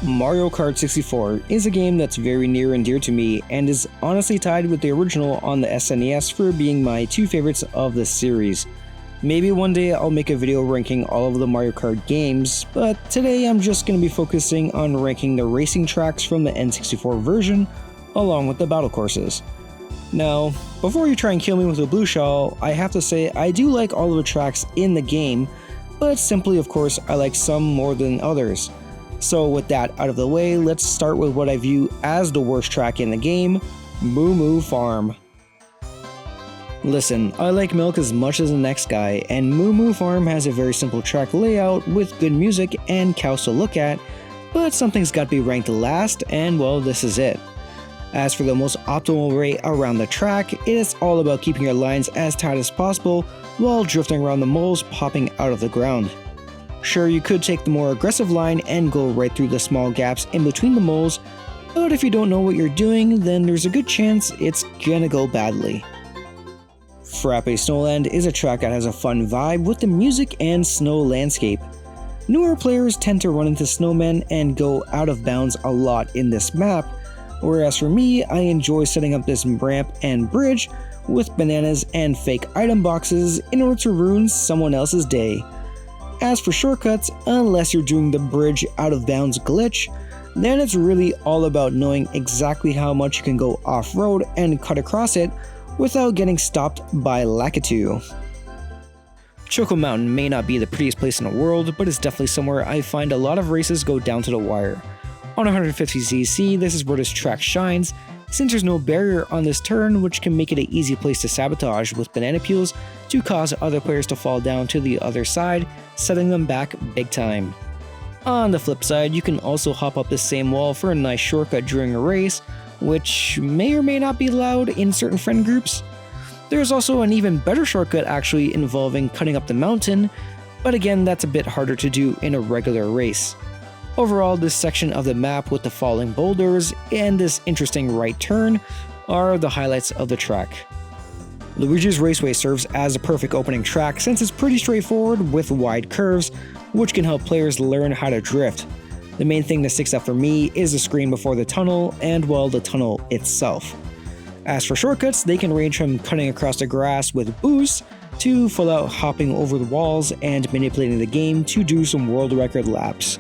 Mario Kart 64 is a game that's very near and dear to me and is honestly tied with the original on the SNES for being my two favorites of the series. Maybe one day I'll make a video ranking all of the Mario Kart games, but today I'm just going to be focusing on ranking the racing tracks from the N64 version along with the battle courses. Now, before you try and kill me with a blue shell, I have to say I do like all of the tracks in the game, but simply of course I like some more than others. So with that out of the way, let's start with what I view as the worst track in the game, Moo Moo Farm. Listen, I like milk as much as the next guy, and Moo Moo Farm has a very simple track layout with good music and cows to look at, but something's got to be ranked last, and well, this is it. As for the most optimal way around the track, it is all about keeping your lines as tight as possible while drifting around the moles popping out of the ground. Sure, you could take the more aggressive line and go right through the small gaps in between the moles, but if you don't know what you're doing, then there's a good chance it's gonna go badly. Frappe Snowland is a track that has a fun vibe with the music and snow landscape. Newer players tend to run into snowmen and go out of bounds a lot in this map, whereas for me, I enjoy setting up this ramp and bridge with bananas and fake item boxes in order to ruin someone else's day. As for shortcuts, unless you're doing the bridge out of bounds glitch, then it's really all about knowing exactly how much you can go off-road and cut across it without getting stopped by Lakitu. Choco Mountain may not be the prettiest place in the world, but it's definitely somewhere I find a lot of races go down to the wire. On 150cc, this is where this track shines, since there's no barrier on this turn, which can make it an easy place to sabotage with banana peels to cause other players to fall down to the other side, setting them back big time. On the flip side, you can also hop up the same wall for a nice shortcut during a race, which may or may not be allowed in certain friend groups. There's also an even better shortcut actually involving cutting up the mountain, but again that's a bit harder to do in a regular race. Overall, this section of the map with the falling boulders and this interesting right turn are the highlights of the track. Luigi's Raceway serves as a perfect opening track since it's pretty straightforward with wide curves, which can help players learn how to drift. The main thing that sticks out for me is the screen before the tunnel and, well, the tunnel itself. As for shortcuts, they can range from cutting across the grass with boosts to full out hopping over the walls and manipulating the game to do some world record laps.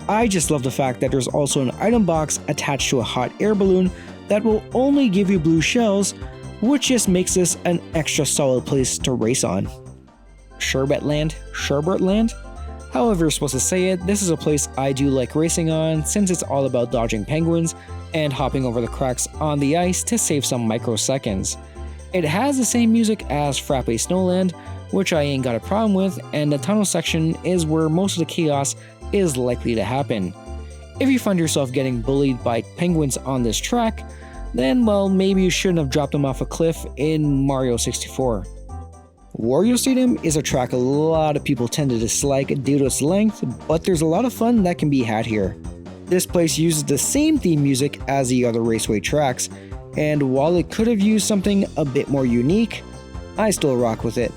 I just love the fact that there's also an item box attached to a hot air balloon that will only give you blue shells, which just makes this an extra solid place to race on. Sherbet Land? However you're supposed to say it, this is a place I do like racing on since it's all about dodging penguins and hopping over the cracks on the ice to save some microseconds. It has the same music as Frappe Snowland, which I ain't got a problem with, and the tunnel section is where most of the chaos is likely to happen. If you find yourself getting bullied by penguins on this track, then well, maybe you shouldn't have dropped them off a cliff in Mario 64. Wario Stadium is a track a lot of people tend to dislike due to its length, but there's a lot of fun that can be had here. This place uses the same theme music as the other raceway tracks, and while it could have used something a bit more unique, I still rock with it.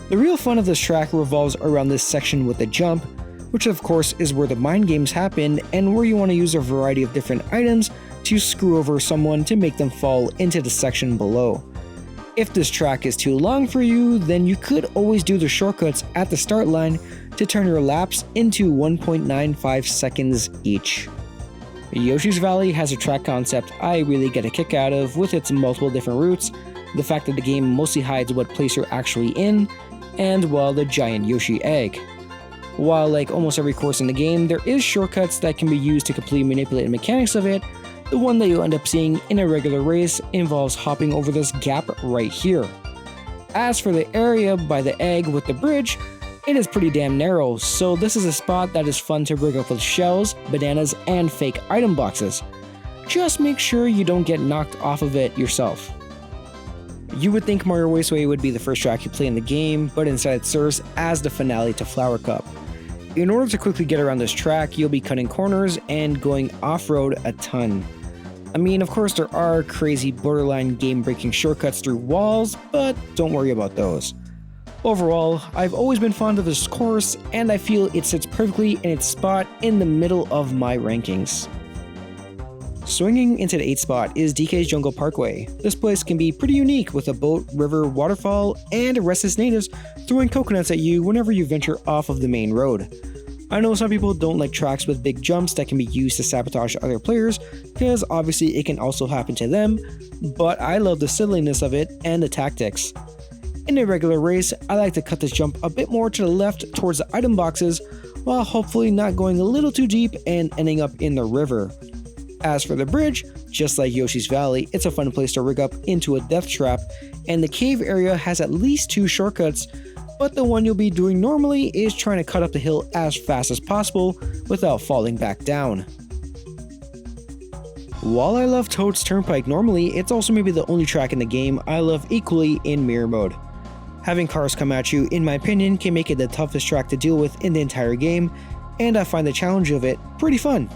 The real fun of this track revolves around this section with the jump, which of course is where the mind games happen and where you want to use a variety of different items to screw over someone to make them fall into the section below. If this track is too long for you, then you could always do the shortcuts at the start line to turn your laps into 1.95 seconds each. Yoshi's Valley has a track concept I really get a kick out of with its multiple different routes, the fact that the game mostly hides what place you're actually in, and well, the giant Yoshi egg. While like almost every course in the game, there is shortcuts that can be used to completely manipulate the mechanics of it, the one that you'll end up seeing in a regular race involves hopping over this gap right here. As for the area by the egg with the bridge, it is pretty damn narrow, so this is a spot that is fun to break up with shells, bananas, and fake item boxes. Just make sure you don't get knocked off of it yourself. You would think Mario Raceway would be the first track you play in the game, but instead it serves as the finale to Flower Cup. In order to quickly get around this track, you'll be cutting corners and going off-road a ton. I mean, of course there are crazy borderline game-breaking shortcuts through walls, but don't worry about those. Overall, I've always been fond of this course, and I feel it sits perfectly in its spot in the middle of my rankings. Swinging into the 8th spot is DK's Jungle Parkway. This place can be pretty unique with a boat, river, waterfall, and restless natives throwing coconuts at you whenever you venture off of the main road. I know some people don't like tracks with big jumps that can be used to sabotage other players, because obviously it can also happen to them, but I love the silliness of it and the tactics. In a regular race, I like to cut this jump a bit more to the left towards the item boxes, while hopefully not going a little too deep and ending up in the river. As for the bridge, just like Yoshi's Valley, it's a fun place to rig up into a death trap, and the cave area has at least 2 shortcuts, but the one you'll be doing normally is trying to cut up the hill as fast as possible without falling back down. While I love Toad's Turnpike normally, it's also maybe the only track in the game I love equally in mirror mode. Having cars come at you, in my opinion, can make it the toughest track to deal with in the entire game, and I find the challenge of it pretty fun.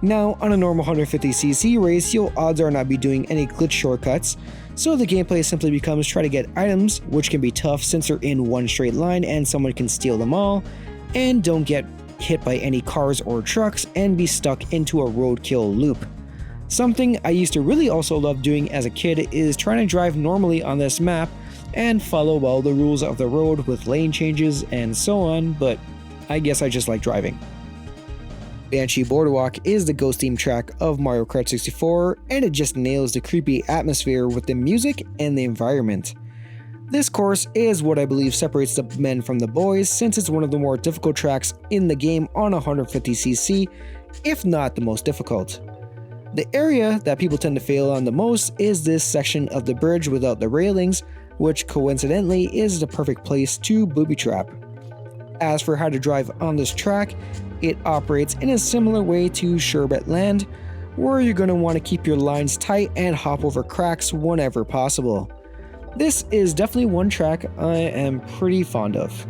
Now, on a normal 150cc race, you'll odds are not be doing any glitch shortcuts, so the gameplay simply becomes try to get items, which can be tough since they're in one straight line and someone can steal them all, and don't get hit by any cars or trucks and be stuck into a roadkill loop. Something I used to really also love doing as a kid is trying to drive normally on this map and follow all the rules of the road with lane changes and so on, but I guess I just like driving. Banshee Boardwalk is the ghost theme track of Mario Kart 64, and it just nails the creepy atmosphere with the music and the environment. This course is what I believe separates the men from the boys, since it's one of the more difficult tracks in the game on 150cc, if not the most difficult. The area that people tend to fail on the most is this section of the bridge without the railings, which coincidentally is the perfect place to booby trap. As for how to drive on this track, it operates in a similar way to Sherbet Land, where you're going to want to keep your lines tight and hop over cracks whenever possible. This is definitely one track I am pretty fond of.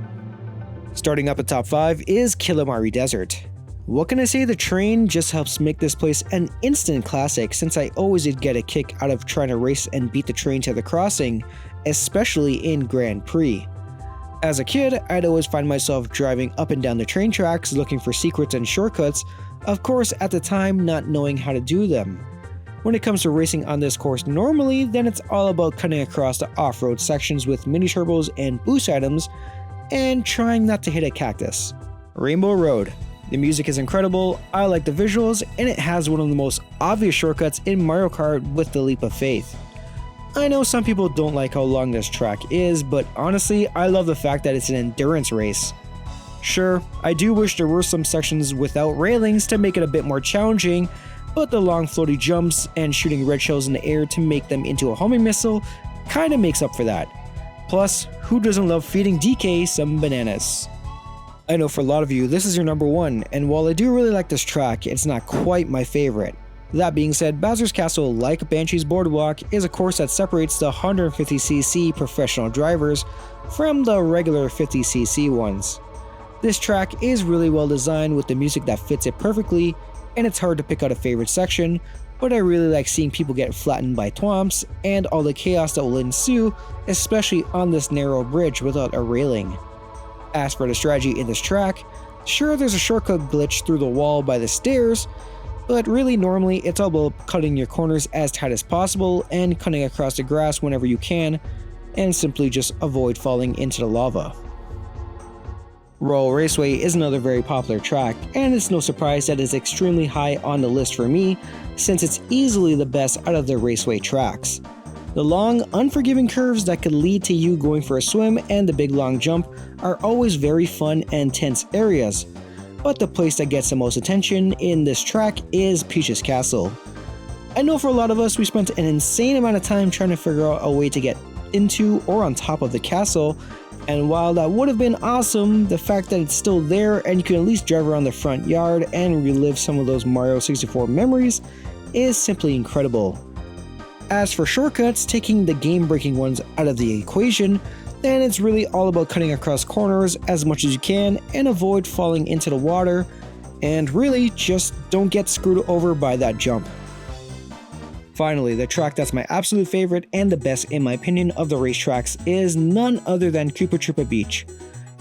Starting up at top 5 is Kilimari Desert. What can I say, the train just helps make this place an instant classic, since I always did get a kick out of trying to race and beat the train to the crossing, especially in Grand Prix. As a kid, I'd always find myself driving up and down the train tracks looking for secrets and shortcuts, of course at the time not knowing how to do them. When it comes to racing on this course normally, then it's all about cutting across the off-road sections with mini turbos and boost items, and trying not to hit a cactus. Rainbow Road. The music is incredible, I like the visuals, and it has one of the most obvious shortcuts in Mario Kart with the Leap of Faith. I know some people don't like how long this track is, but honestly, I love the fact that it's an endurance race. Sure, I do wish there were some sections without railings to make it a bit more challenging, but the long floaty jumps and shooting red shells in the air to make them into a homing missile kinda makes up for that. Plus, who doesn't love feeding DK some bananas? I know for a lot of you, this is your number 1, and while I do really like this track, it's not quite my favorite. That being said, Bowser's Castle, like Banshee's Boardwalk, is a course that separates the 150cc professional drivers from the regular 50cc ones. This track is really well designed with the music that fits it perfectly, and it's hard to pick out a favorite section, but I really like seeing people get flattened by twomps and all the chaos that will ensue, especially on this narrow bridge without a railing. As for the strategy in this track, sure, there's a shortcut glitch through the wall by the stairs, but really normally it's all about cutting your corners as tight as possible and cutting across the grass whenever you can, and simply just avoid falling into the lava. Royal Raceway is another very popular track, and it's no surprise that it's extremely high on the list for me, since it's easily the best out of the raceway tracks. The long, unforgiving curves that could lead to you going for a swim and the big long jump are always very fun and tense areas. But the place that gets the most attention in this track is Peach's Castle. I know for a lot of us, we spent an insane amount of time trying to figure out a way to get into or on top of the castle, and while that would have been awesome, the fact that it's still there and you can at least drive around the front yard and relive some of those Mario 64 memories is simply incredible. As for shortcuts, taking the game-breaking ones out of the equation, then it's really all about cutting across corners as much as you can and avoid falling into the water, and really just don't get screwed over by that jump. Finally, the track that's my absolute favorite and the best in my opinion of the racetracks is none other than Koopa Troopa Beach.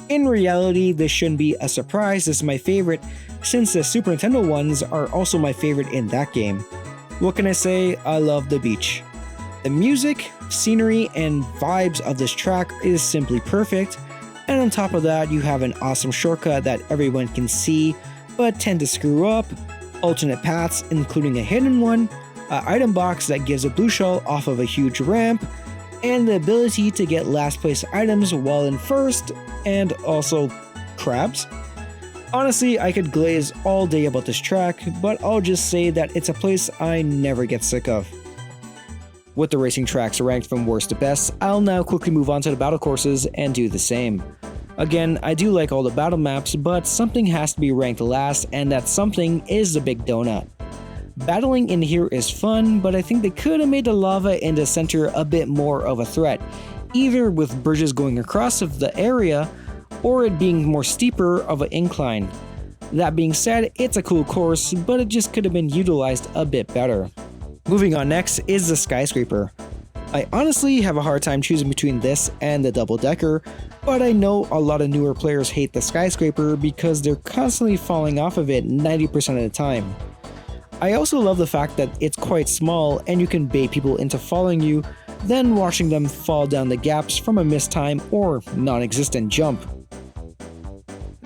In reality, this shouldn't be a surprise, this is my favorite since the Super Nintendo ones are also my favorite in that game. What can I say? I love the beach. The music, scenery, and vibes of this track is simply perfect, and on top of that you have an awesome shortcut that everyone can see but tend to screw up, alternate paths including a hidden one, an item box that gives a blue shell off of a huge ramp, and the ability to get last place items while in first, and also crabs. Honestly, I could glaze all day about this track, but I'll just say that it's a place I never get sick of. With the racing tracks ranked from worst to best, I'll now quickly move on to the battle courses and do the same. Again, I do like all the battle maps, but something has to be ranked last, and that something is the Big Donut. Battling in here is fun, but I think they could have made the lava in the center a bit more of a threat, either with bridges going across of the area, or it being more steeper of an incline. That being said, it's a cool course, but it just could have been utilized a bit better. Moving on next is the skyscraper. I honestly have a hard time choosing between this and the double decker, but I know a lot of newer players hate the skyscraper because they're constantly falling off of it 90% of the time. I also love the fact that it's quite small and you can bait people into following you, then watching them fall down the gaps from a missed time or non-existent jump.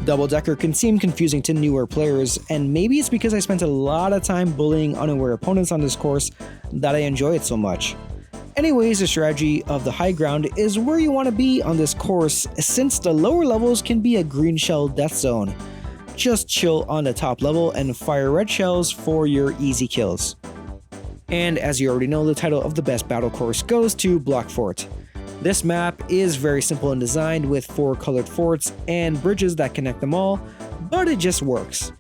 Double decker can seem confusing to newer players, and maybe it's because I spent a lot of time bullying unaware opponents on this course that I enjoy it so much. Anyways, the strategy of the high ground is where you want to be on this course since the lower levels can be a green shell death zone. Just chill on the top level and fire red shells for your easy kills. And as you already know, the title of the best battle course goes to Block Fort. This map is very simple in design with 4 colored forts and bridges that connect them all, but it just works.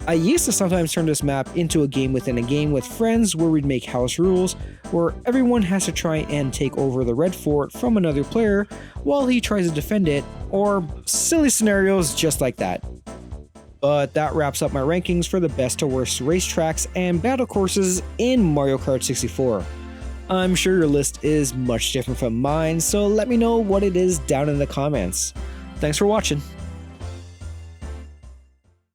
I used to sometimes turn this map into a game within a game with friends where we'd make house rules where everyone has to try and take over the red fort from another player while he tries to defend it, or silly scenarios just like that. But that wraps up my rankings for the best to worst racetracks and battle courses in Mario Kart 64. I'm sure your list is much different from mine, so let me know what it is down in the comments. Thanks for watching.